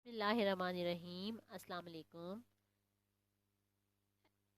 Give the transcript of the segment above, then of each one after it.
Bismillahirrahmanirrahim. Assalamu alaikum.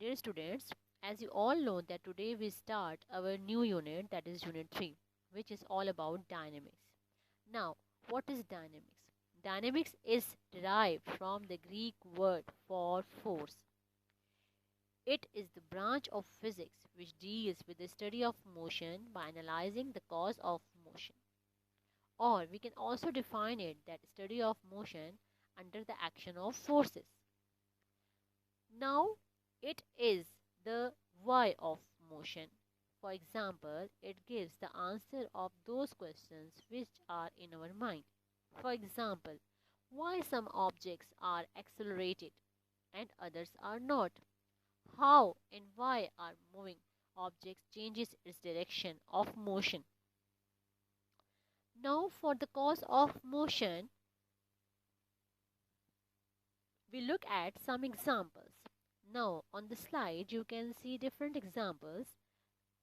Dear students, as you all know that today we start our new unit, that is unit 3, which is all about dynamics. Now, what is dynamics? Dynamics is derived from the Greek word for force. It is the branch of physics which deals with the study of motion by analyzing the cause of motion. Or we can also define it that study of motion under the action of forces. Now, it is the why of motion. For example, it gives the answer of those questions which are in our mind. For example, why some objects are accelerated and others are not? How and why are moving objects changes its direction of motion? Now, for the cause of motion, we look at some examples. Now, on the slide, you can see different examples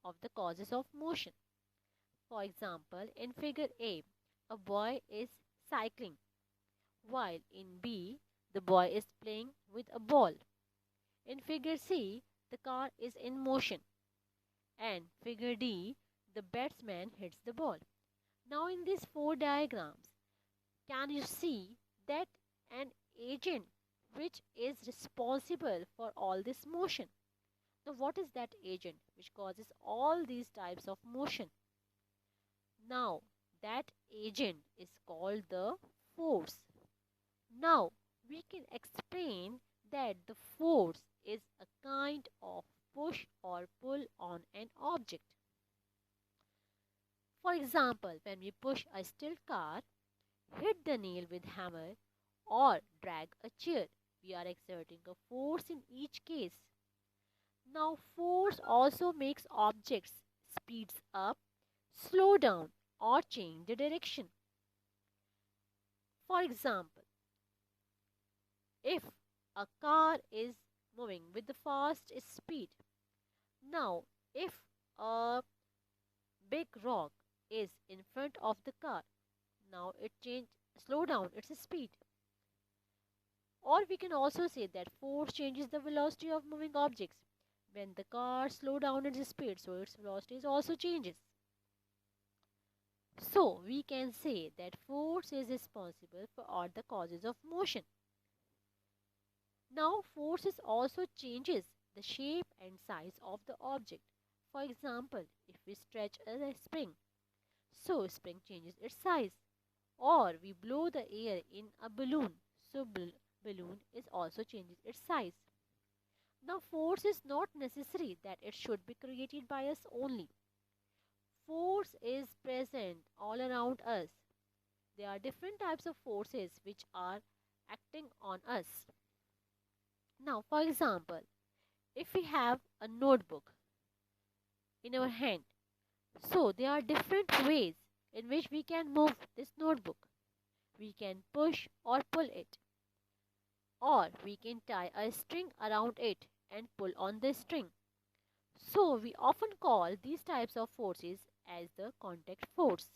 of the causes of motion. For example, in figure A, a boy is cycling, while in B, the boy is playing with a ball. In figure C, the car is in motion, and figure D, the batsman hits the ball. Now, in these four diagrams, can you see that an agent which is responsible for all this motion? Now, what is that agent which causes all these types of motion? Now, that agent is called the force. Now, we can explain that the force is a kind of push or pull on an object. For example, when we push a steel car, hit the nail with hammer, or drag a chair, we are exerting a force in each case. Now, force also makes objects speeds up, slow down, or change the direction. For example, if a car is moving with the fast speed, now if a big rock is in front of the car, now it change slow down its speed. Or we can also say that force changes the velocity of moving objects. When the car slow down its speed, so its velocity also changes. So we can say that force is responsible for all the causes of motion. Now forces also changes the shape and size of the object. For example, if we stretch a spring, so spring changes its size. Or we blow the air in a balloon, so balloon is also changes its size. Now force is not necessary that it should be created by us only. Force is present all around us. There are different types of forces which are acting on us. Now, for example, if we have a notebook in our hand, so there are different ways in which we can move this notebook. We can push or pull it, or we can tie a string around it and pull on the string. So, we often call these types of forces as the contact force.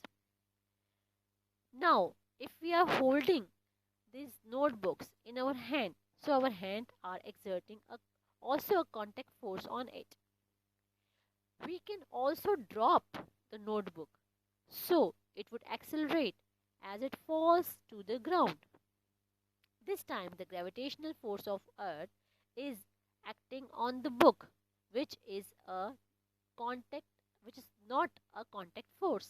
Now, if we are holding these notebooks in our hand, so our hand are exerting also a contact force on it. We can also drop the notebook, so it would accelerate as it falls to the ground. This time the gravitational force of earth is acting on the book, which is a contact which is not a contact force.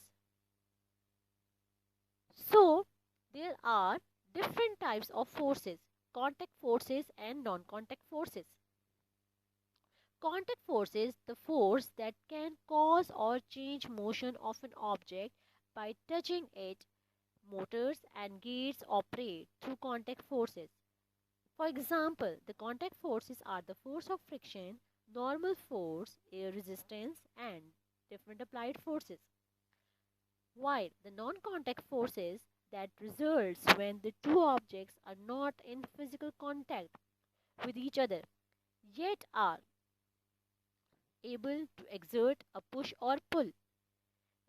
So there are different types of forces, contact forces and non-contact forces. Contact force is the force that can cause or change motion of an object by touching it. Motors and gears operate through contact forces. For example, the contact forces are the force of friction, normal force, air resistance, and different applied forces. While the non-contact forces that results when the two objects are not in physical contact with each other, yet are able to exert a push or pull.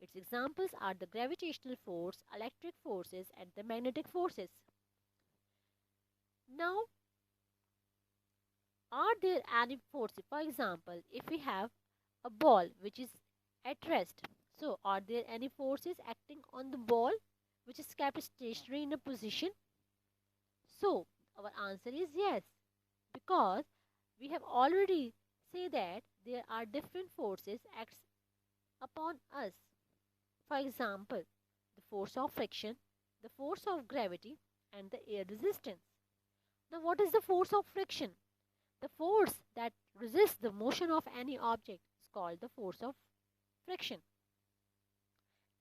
Its examples are the gravitational force, electric forces, and the magnetic forces. Now, are there any forces? For example, if we have a ball which is at rest, so are there any forces acting on the ball which is kept stationary in a position? So, our answer is yes, because we have already said that there are different forces acts upon us. For example, the force of friction, the force of gravity, and the air resistance. Now, what is the force of friction? The force that resists the motion of any object is called the force of friction.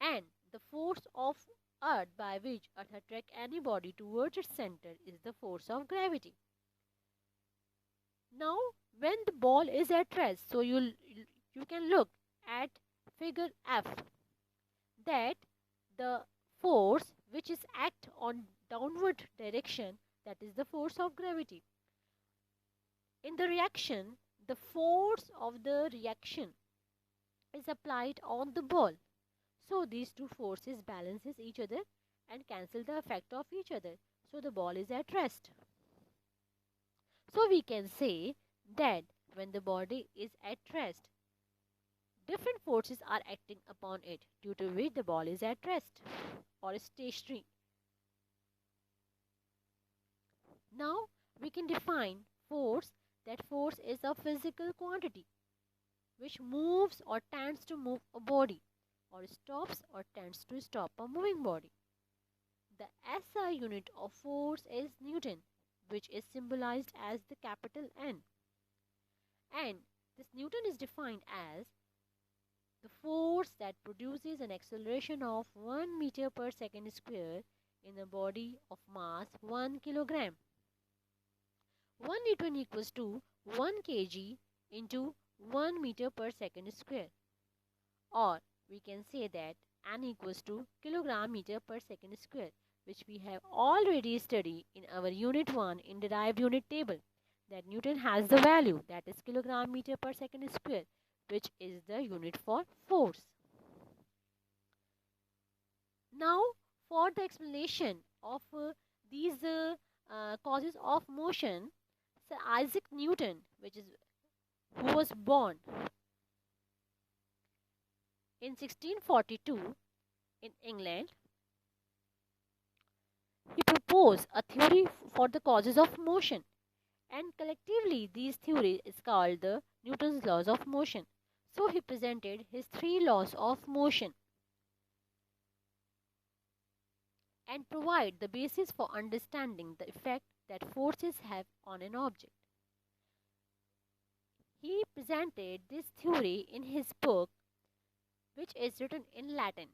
And the force of earth by which earth attracts any body towards its center is the force of gravity. Now, when the ball is at rest, so you can look at figure F, that the force which is act on downward direction, that is the force of gravity. In the reaction, the force of the reaction is applied on the ball. So these two forces balances each other and cancel the effect of each other. So the ball is at rest. So we can say that when the body is at rest, different forces are acting upon it, due to which the ball is at rest or stationary. Now we can define force, that force is a physical quantity which moves or tends to move a body, or stops or tends to stop a moving body. The SI unit of force is Newton, which is symbolized as the capital N. And this Newton is defined as the force that produces an acceleration of 1 meter per second square in a body of mass 1 kilogram. 1 Newton equals to 1 kg into 1 meter per second square. Or we can say that N equals to kilogram meter per second square, which we have already studied in our unit 1 in derived unit table, that Newton has the value, that is kilogram meter per second square, which is the unit for force. Now, for the explanation of these causes of motion, Sir Isaac Newton, who was born in 1642 in England, he proposed a theory for the causes of motion, and collectively these theory is called the Newton's laws of motion. So he presented his three laws of motion and provide the basis for understanding the effect that forces have on an object. He presented this theory in his book, which is written in Latin,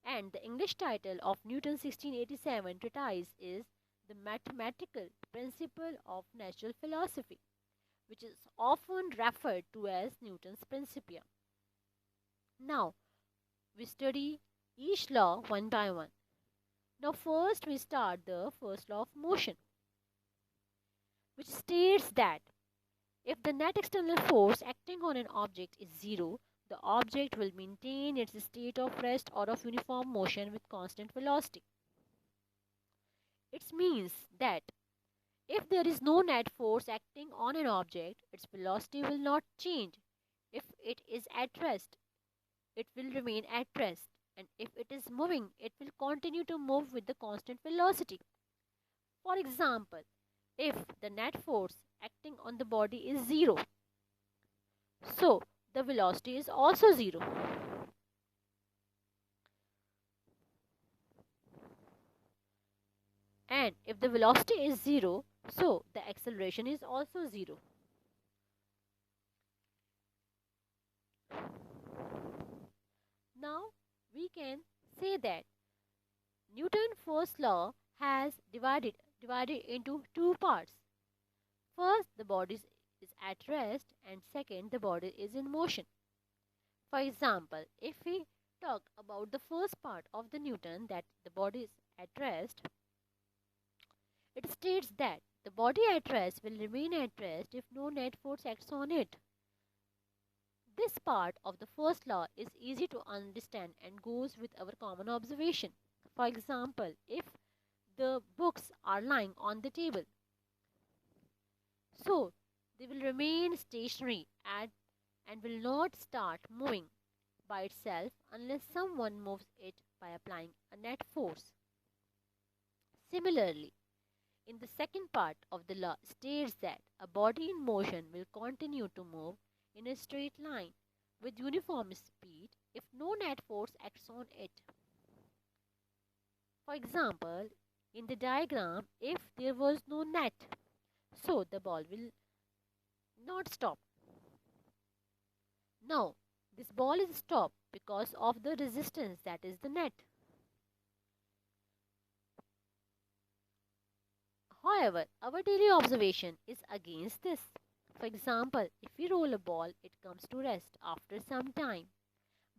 and the English title of Newton's 1687 treatise is The Mathematical Principle of Natural Philosophy, which is often referred to as Newton's Principia. Now, we study each law one by one. Now, first we start the first law of motion, which states that if the net external force acting on an object is zero, the object will maintain its state of rest or of uniform motion with constant velocity. It means that if there is no net force acting on an object, its velocity will not change. If it is at rest, it will remain at rest, and if it is moving, it will continue to move with the constant velocity. For example, if the net force acting on the body is zero, so the velocity is also zero. And if the velocity is zero, so the acceleration is also zero. Now we can say that Newton's first law has divided into two parts. First, the body is at rest, and second, the body is in motion. For example, if we talk about the first part of the Newton, that the body is at rest, it states that the body at rest will remain at rest if no net force acts on it. This part of the first law is easy to understand and goes with our common observation. For example, if the books are lying on the table. So they will remain stationary and will not start moving by itself unless someone moves it by applying a net force. Similarly, in the second part of the law states that a body in motion will continue to move in a straight line with uniform speed if no net force acts on it. For example, in the diagram, if there was no net, so the ball will not stop. Now, this ball is stopped because of the resistance that is the net. However, our daily observation is against this. For example, if we roll a ball, it comes to rest after some time.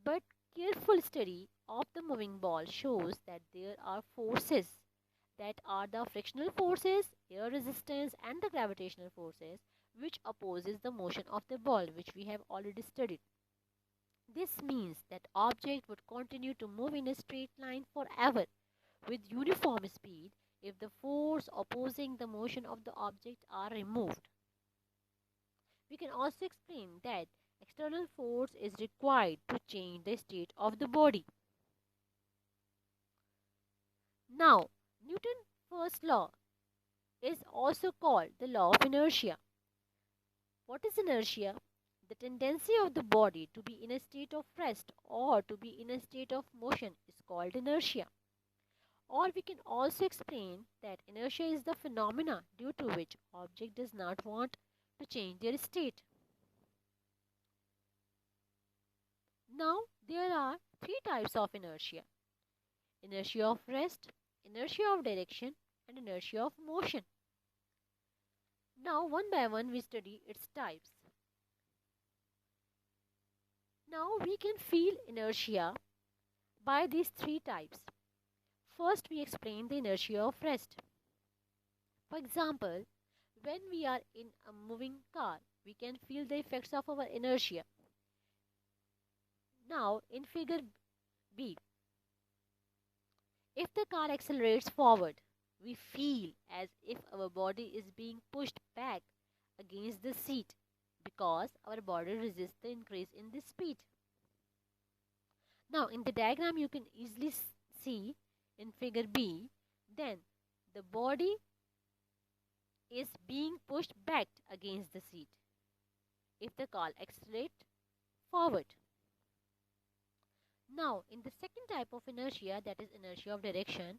But careful study of the moving ball shows that there are forces that are the frictional forces, air resistance and the gravitational forces which opposes the motion of the ball, which we have already studied. This means that object would continue to move in a straight line forever with uniform speed if the force opposing the motion of the object are removed. We can also explain that external force is required to change the state of the body. Now, Newton's first law is also called the law of inertia. What is inertia? The tendency of the body to be in a state of rest or to be in a state of motion is called inertia. Or we can also explain that inertia is the phenomena due to which object does not want to change their state. Now, there are three types of inertia: inertia of rest, inertia of direction, and inertia of motion. Now, one by one, we study its types. Now, we can feel inertia by these three types. First, we explain the inertia of rest. For example, when we are in a moving car, we can feel the effects of our inertia. Now, in figure B, if the car accelerates forward, we feel as if our body is being pushed back against the seat because our body resists the increase in the speed. Now, in the diagram, you can easily see in figure B, then the body is being pushed back against the seat if the car accelerates forward. Now, in the second type of inertia, that is inertia of direction,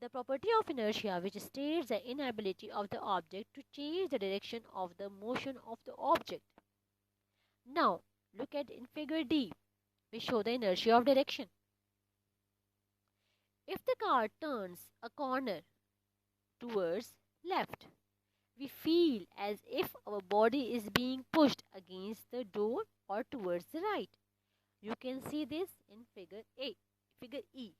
the property of inertia which states the inability of the object to change the direction of the motion of the object. Now, look at in figure D, we show the inertia of direction. If the car turns a corner towards left, we feel as if our body is being pushed against the door or towards the right. You can see this in figure E.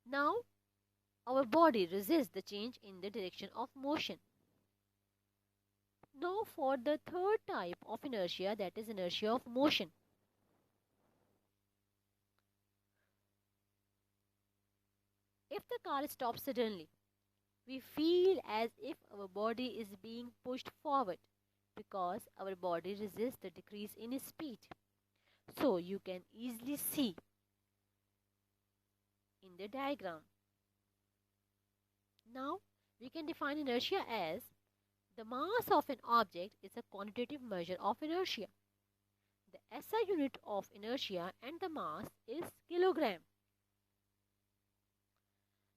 Now, our body resists the change in the direction of motion. Now, for the third type of inertia, that is inertia of motion. If the car stops suddenly, we feel as if our body is being pushed forward because our body resists the decrease in speed. So you can easily see in the diagram. Now we can define inertia as the mass of an object is a quantitative measure of inertia. The SI unit of inertia and the mass is kilogram.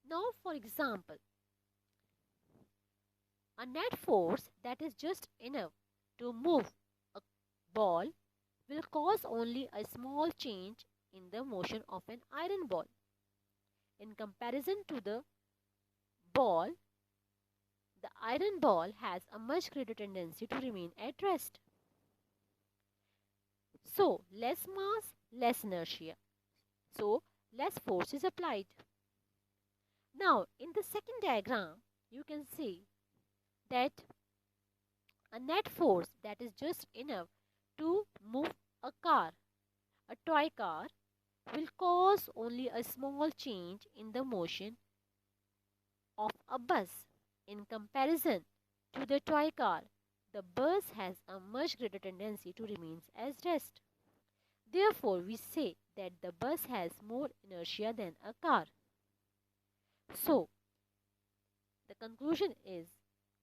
Now, for example, a net force that is just enough to move a ball will cause only a small change in the motion of an iron ball. In comparison to the ball, the iron ball has a much greater tendency to remain at rest. So, less mass, less inertia. So, less force is applied. Now, in the second diagram, you can see that a net force that is just enough to move a car, a toy car, will cause only a small change in the motion of a bus. In comparison to the toy car, the bus has a much greater tendency to remain as rest. Therefore, we say that the bus has more inertia than a car. So, the conclusion is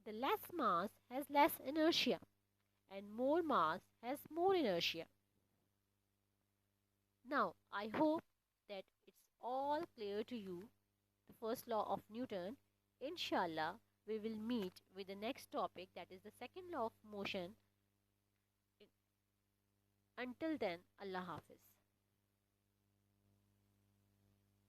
the less mass has less inertia and more mass has more inertia. Now, I hope that it's all clear to you, the first law of Newton. Inshallah, we will meet with the next topic, that is the second law of motion. Until then, Allah Hafiz.